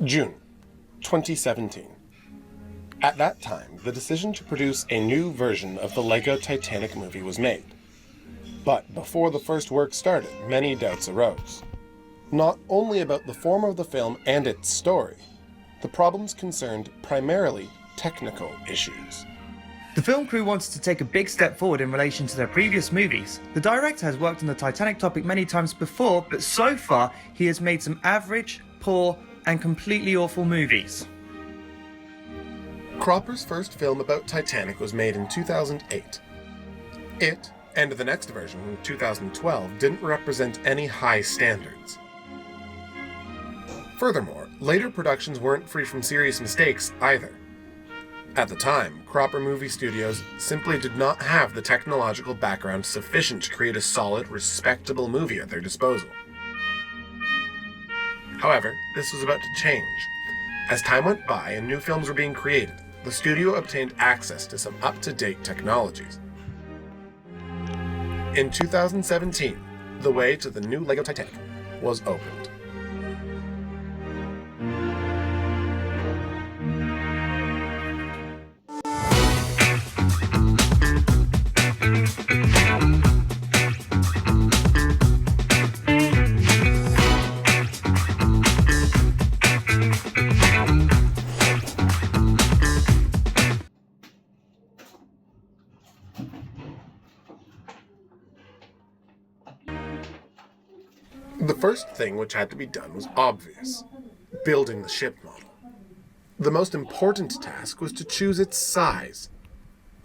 June 2017. At that time, the decision to produce a new version of the LEGO Titanic movie was made. But before the first work started, many doubts arose. Not only about the form of the film and its story, the problems concerned primarily technical issues. The film crew wanted to take a big step forward in relation to their previous movies. The director has worked on the Titanic topic many times before, but so far he has made some average, poor, and completely awful movies. Cropper's first film about Titanic was made in 2008. It, and the next version in 2012, didn't represent any high standards. Furthermore, later productions weren't free from serious mistakes either. At the time, Cropper Movie Studios simply did not have the technological background sufficient to create a solid, respectable movie at their disposal. However, this was about to change. As time went by and new films were being created, the studio obtained access to some up-to-date technologies. In 2017, the way to the new LEGO Titanic was opened. The first thing which had to be done was obvious: building the ship model. The most important task was to choose its size.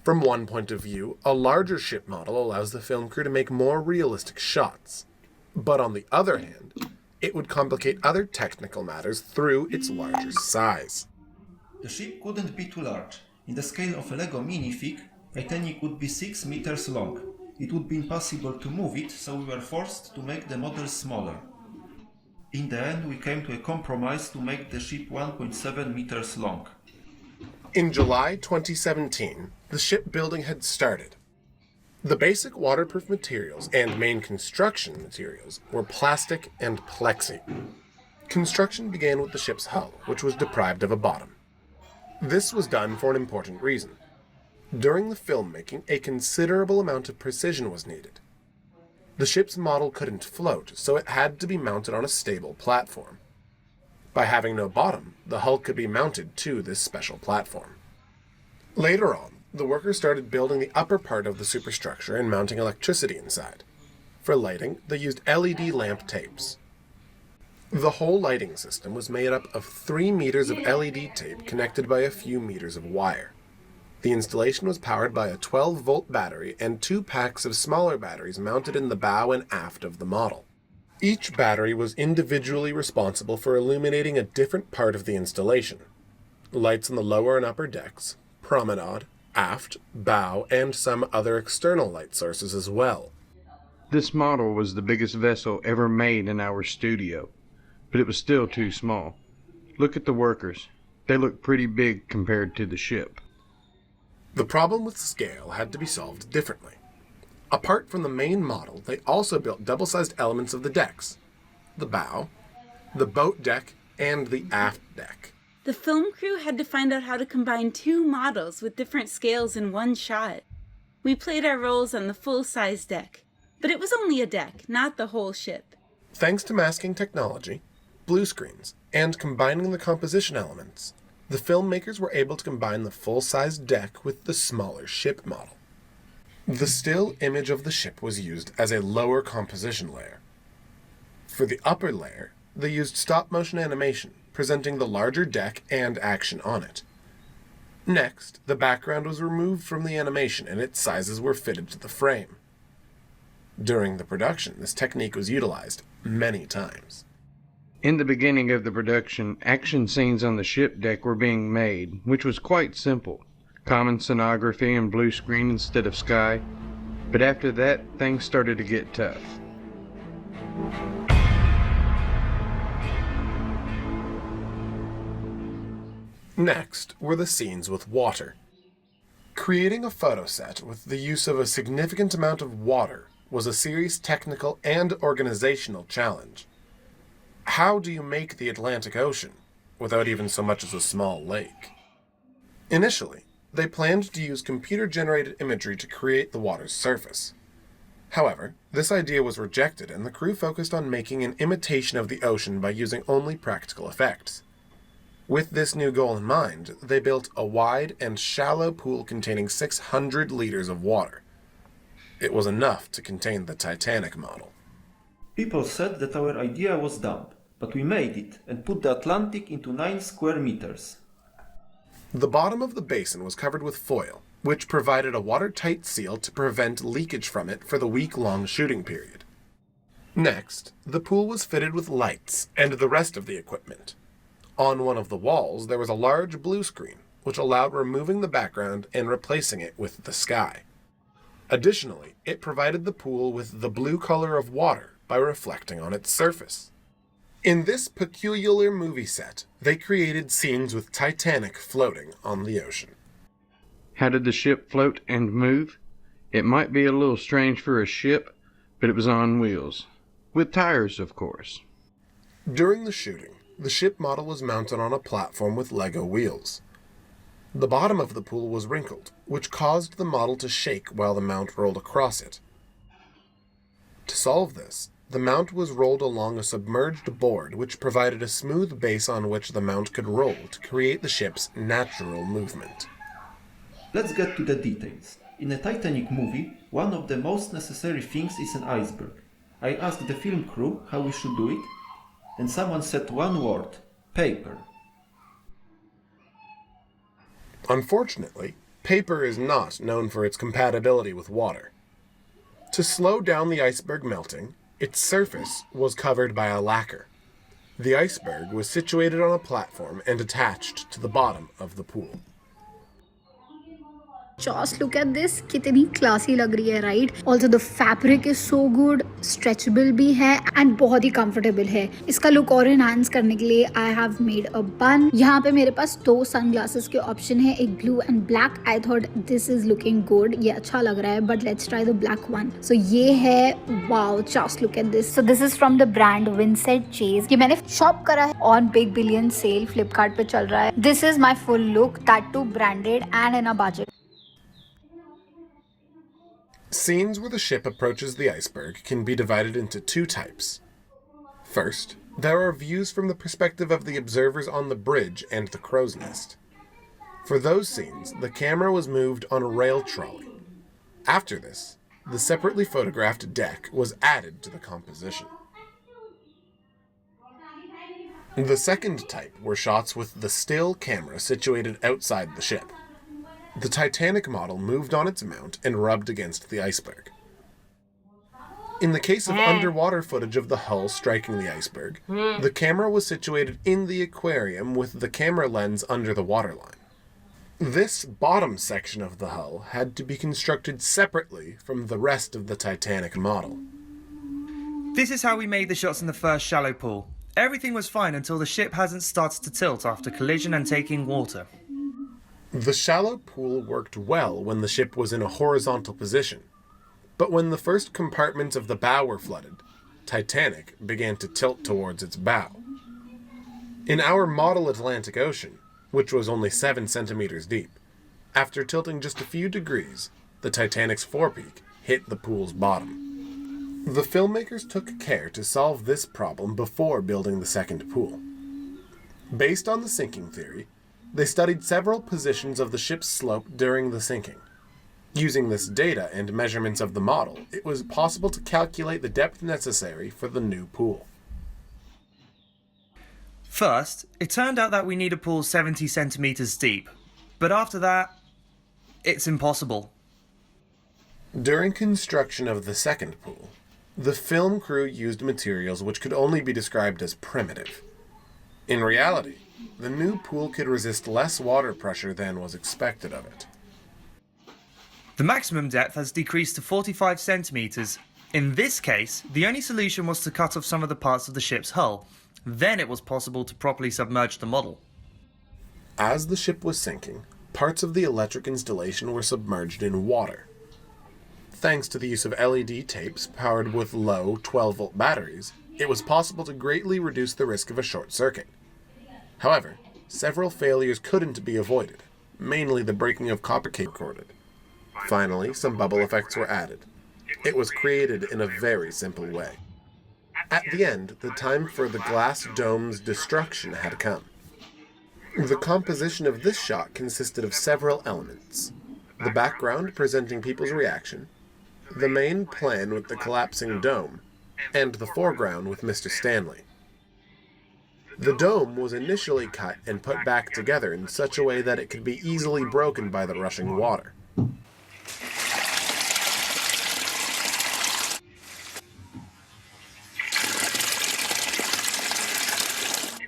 From one point of view, a larger ship model allows the film crew to make more realistic shots. But on the other hand, it would complicate other technical matters through its larger size. The ship couldn't be too large. In the scale of a Lego minifig, Titanic would be 6 meters long. It would be impossible to move it, so we were forced to make the model smaller. In the end, we came to a compromise to make the ship 1.7 meters long. In July 2017, the shipbuilding had started. The basic waterproof materials and main construction materials were plastic and plexi. Construction began with the ship's hull, which was deprived of a bottom. This was done for an important reason. During the filmmaking, a considerable amount of precision was needed. The ship's model couldn't float, so it had to be mounted on a stable platform. By having no bottom, the hull could be mounted to this special platform. Later on, the workers started building the upper part of the superstructure and mounting electricity inside. For lighting, they used LED lamp tapes. The whole lighting system was made up of 3 meters of LED tape connected by a few meters of wire. The installation was powered by a 12-volt battery and 2 packs of smaller batteries mounted in the bow and aft of the model. Each battery was individually responsible for illuminating a different part of the installation. Lights on the lower and upper decks, promenade, aft, bow, and some other external light sources as well. This model was the biggest vessel ever made in our studio, but it was still too small. Look at the workers. They look pretty big compared to the ship. The problem with scale had to be solved differently. Apart from the main model, they also built double-sized elements of the decks: the bow, the boat deck, and the aft deck. The film crew had to find out how to combine 2 models with different scales in one shot. We played our roles on the full-size deck, but it was only a deck, not the whole ship. Thanks to masking technology, blue screens, and combining the composition elements, the filmmakers were able to combine the full-size deck with the smaller ship model. The still image of the ship was used as a lower composition layer. For the upper layer, they used stop-motion animation, presenting the larger deck and action on it. Next, the background was removed from the animation and its sizes were fitted to the frame. During the production, this technique was utilized many times. In the beginning of the production, action scenes on the ship deck were being made, which was quite simple. Common scenography and blue screen instead of sky. But after that, things started to get tough. Next were the scenes with water. Creating a photo set with the use of a significant amount of water was a serious technical and organizational challenge. How do you make the Atlantic Ocean, without even so much as a small lake. Initially, they planned to use computer-generated imagery to create the water's surface. However, this idea was rejected and the crew focused on making an imitation of the ocean by using only practical effects. With this new goal in mind, they built a wide and shallow pool containing 600 liters of water. It was enough to contain the Titanic model. People said that our idea was dumb, but we made it and put the Atlantic into 9 square meters. The bottom of the basin was covered with foil, which provided a watertight seal to prevent leakage from it for the week-long shooting period. Next, the pool was fitted with lights and the rest of the equipment. On one of the walls, there was a large blue screen, which allowed removing the background and replacing it with the sky. Additionally, it provided the pool with the blue color of water by reflecting on its surface. In this peculiar movie set, they created scenes with Titanic floating on the ocean. How did the ship float and move? It might be a little strange for a ship, but it was on wheels. With tires, of course. During the shooting, the ship model was mounted on a platform with Lego wheels. The bottom of the pool was wrinkled, which caused the model to shake while the mount rolled across it. To solve this, the mount was rolled along a submerged board which provided a smooth base on which the mount could roll to create the ship's natural movement. Let's get to the details. In a Titanic movie, one of the most necessary things is an iceberg. I asked the film crew how we should do it, and someone said one word: paper. Unfortunately, paper is not known for its compatibility with water. To slow down the iceberg melting, its surface was covered by a lacquer. The iceberg was situated on a platform and attached to the bottom of the pool. Just look at this, कितनी classy लग रही है, right? Also the fabric is so good, stretchable भी है and बहुत ही comfortable है. इसका look और enhance करने के लिए I have made a bun. यहाँ पे मेरे पास 2 sunglasses के option है, एक blue and black. I thought this is looking good, ये अच्छा लग रहा है, but let's try the black one. So ये है, wow, just look at this. So this is from the brand Vincent Chase. ये मैंने shop करा है on Big Billion Sale, Flipkart पे चल रहा है. This is my full look, that too branded and in a budget. Scenes where the ship approaches the iceberg can be divided into 2 types. First, there are views from the perspective of the observers on the bridge and the crow's nest. For those scenes, the camera was moved on a rail trolley. After this, the separately photographed deck was added to the composition. The second type were shots with the still camera situated outside the ship. The Titanic model moved on its mount and rubbed against the iceberg. In the case of underwater footage of the hull striking the iceberg, the camera was situated in the aquarium with the camera lens under the waterline. This bottom section of the hull had to be constructed separately from the rest of the Titanic model. This is how we made the shots in the first shallow pool. Everything was fine until the ship hasn't started to tilt after collision and taking water. The shallow pool worked well when the ship was in a horizontal position, but when the first compartments of the bow were flooded, Titanic began to tilt towards its bow. In our model Atlantic Ocean, which was only 7 centimeters deep, after tilting just a few degrees, the Titanic's forepeak hit the pool's bottom. The filmmakers took care to solve this problem before building the second pool. Based on the sinking theory, they studied several positions of the ship's slope during the sinking. Using this data and measurements of the model, it was possible to calculate the depth necessary for the new pool. First, it turned out that we need a pool 70 centimeters deep, but after that, it's impossible. During construction of the second pool, the film crew used materials which could only be described as primitive. In reality, the new pool could resist less water pressure than was expected of it. The maximum depth has decreased to 45 centimeters. In this case, the only solution was to cut off some of the parts of the ship's hull. Then it was possible to properly submerge the model. As the ship was sinking, parts of the electric installation were submerged in water. Thanks to the use of LED tapes powered with low 12-volt batteries, it was possible to greatly reduce the risk of a short circuit. However, several failures couldn't be avoided, mainly the breaking of copper cable recorded. Finally, some bubble effects were added. It was created in a very simple way. At the end, the time for the glass dome's destruction had come. The composition of this shot consisted of several elements. The background presenting people's reaction, the main plan with the collapsing dome, and the foreground with Mr. Stanley. The dome was initially cut and put back together in such a way that it could be easily broken by the rushing water.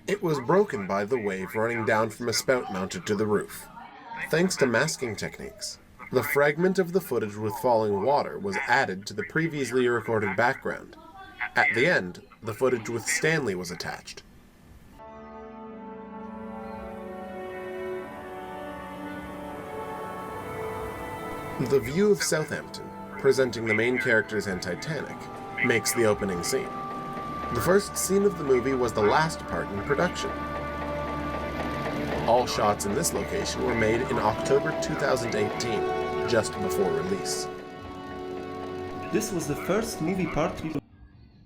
It was broken by the wave running down from a spout mounted to the roof. Thanks to masking techniques, the fragment of the footage with falling water was added to the previously recorded background. At the end, the footage with Stanley was attached. The view of Southampton, presenting the main characters and Titanic, makes the opening scene. The first scene of the movie was the last part in production. All shots in this location were made in October 2018, just before release. This was the first movie part